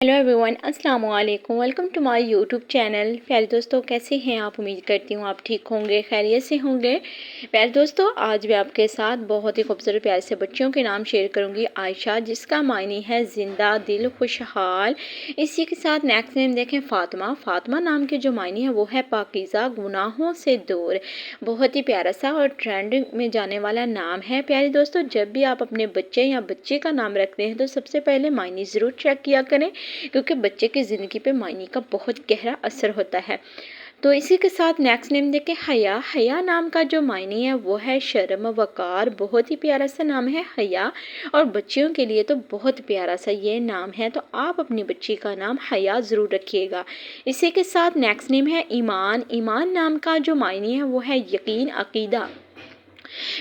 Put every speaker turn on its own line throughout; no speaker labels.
Hello everyone, अस्सलाम वालेकुम। Welcome to my YouTube channel. प्यारे दोस्तों, कैसे हैं आप? उम्मीद करती हूँ आप ठीक होंगे, खैरियत से होंगे। प्यारे दोस्तों, आज मैं आपके साथ बहुत ही खूबसूरत प्यारे से बच्चों के नाम शेयर करूँगी। आयशा, जिसका मायने है ज़िंदा, दिल, खुशहाल। इसी के साथ नेक्स्ट नेम देखें, फ़ातिमा। फ़ातिमा नाम के जो मायने हैं वो है पाकीज़ा, गुनाहों से दूर। बहुत ही प्यारा सा और ट्रेंड में जाने वाला नाम है। प्यारे दोस्तों, जब भी आप अपने बच्चे या बच्चे का नाम रखते हैं तो सबसे पहले मायने ज़रूर चेक किया करें, क्योंकि बच्चे की ज़िंदगी पे मायने का बहुत गहरा असर होता है। तो इसी के साथ नेक्स्ट नेम देखें, हया। हया नाम का जो मायने है वो है शर्म, वकार। बहुत ही प्यारा सा नाम है हया, और बच्चियों के लिए तो बहुत प्यारा सा ये नाम है। तो आप अपनी बच्ची का नाम हया ज़रूर रखिएगा। इसी के साथ नेक्स्ट नेम है ईमान। ईमान नाम का जो मायने है वो है यकीन, अकीदा।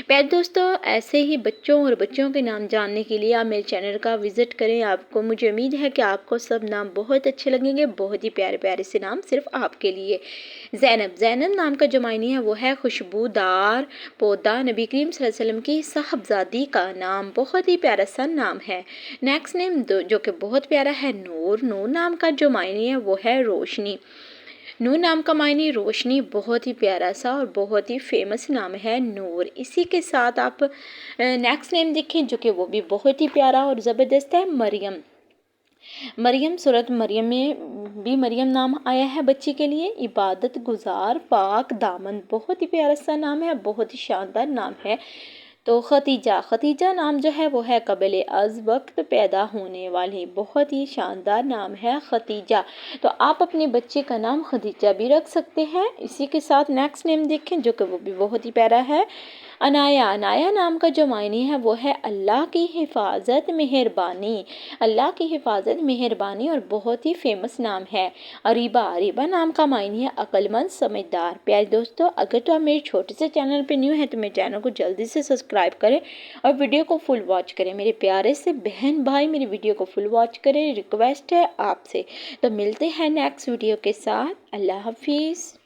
प्यारे दोस्तों, ऐसे ही बच्चों और बच्चियों के नाम जानने के लिए आप मेरे चैनल का विज़िट करें। आपको मुझे उम्मीद है कि आपको सब नाम बहुत अच्छे लगेंगे। बहुत ही प्यारे प्यारे से नाम सिर्फ आपके लिए। ज़ैनब। ज़ैनब नाम का जो मायने है वो है खुशबूदार पौधा। नबी करीम सल्लल्लाहु अलैहि वसल्लम की साहबजादी का नाम। बहुत ही प्यारा सा नाम है। नेक्स्ट नेम जो कि बहुत प्यारा है, नूर। नूर नाम का जो मायने है वो है रोशनी। नूर नाम का मायने रोशनी। बहुत ही प्यारा सा और बहुत ही फेमस नाम है नूर। इसी के साथ आप नेक्स्ट नेम देखें जो कि वो भी बहुत ही प्यारा और ज़बरदस्त है, मरियम। मरियम, सूरत मरियम में भी मरियम नाम आया है बच्ची के लिए। इबादत गुजार, पाक दामन। बहुत ही प्यारा सा नाम है, बहुत ही शानदार नाम है। तो खतीजा। खतीजा नाम जो है वो है कबले अज़ वक्त पैदा होने वाली। बहुत ही शानदार नाम है खतीजा। तो आप अपने बच्चे का नाम खतीजा भी रख सकते हैं। इसी के साथ नेक्स्ट नेम देखें जो कि वो भी बहुत ही प्यारा है, अनाया। अनाया नाम का जो मायने है वो है अल्लाह की हिफाजत, मेहरबानी। अल्लाह की हिफाजत, मेहरबानी, और बहुत ही फेमस नाम है। अरीबा। अरीबा नाम का मायने है अक्लमंद, समझदार। प्यारे दोस्तों, अगर तो आप मेरे छोटे से चैनल पे न्यू है तो मेरे चैनल को जल्दी से सब्सक्राइब करें और वीडियो को फुल वॉच करें। मेरे प्यारे से बहन भाई मेरी वीडियो को फुल वॉच करें, रिक्वेस्ट है आपसे। तो मिलते हैं नेक्स्ट वीडियो के साथ। अल्लाह हाफिज़।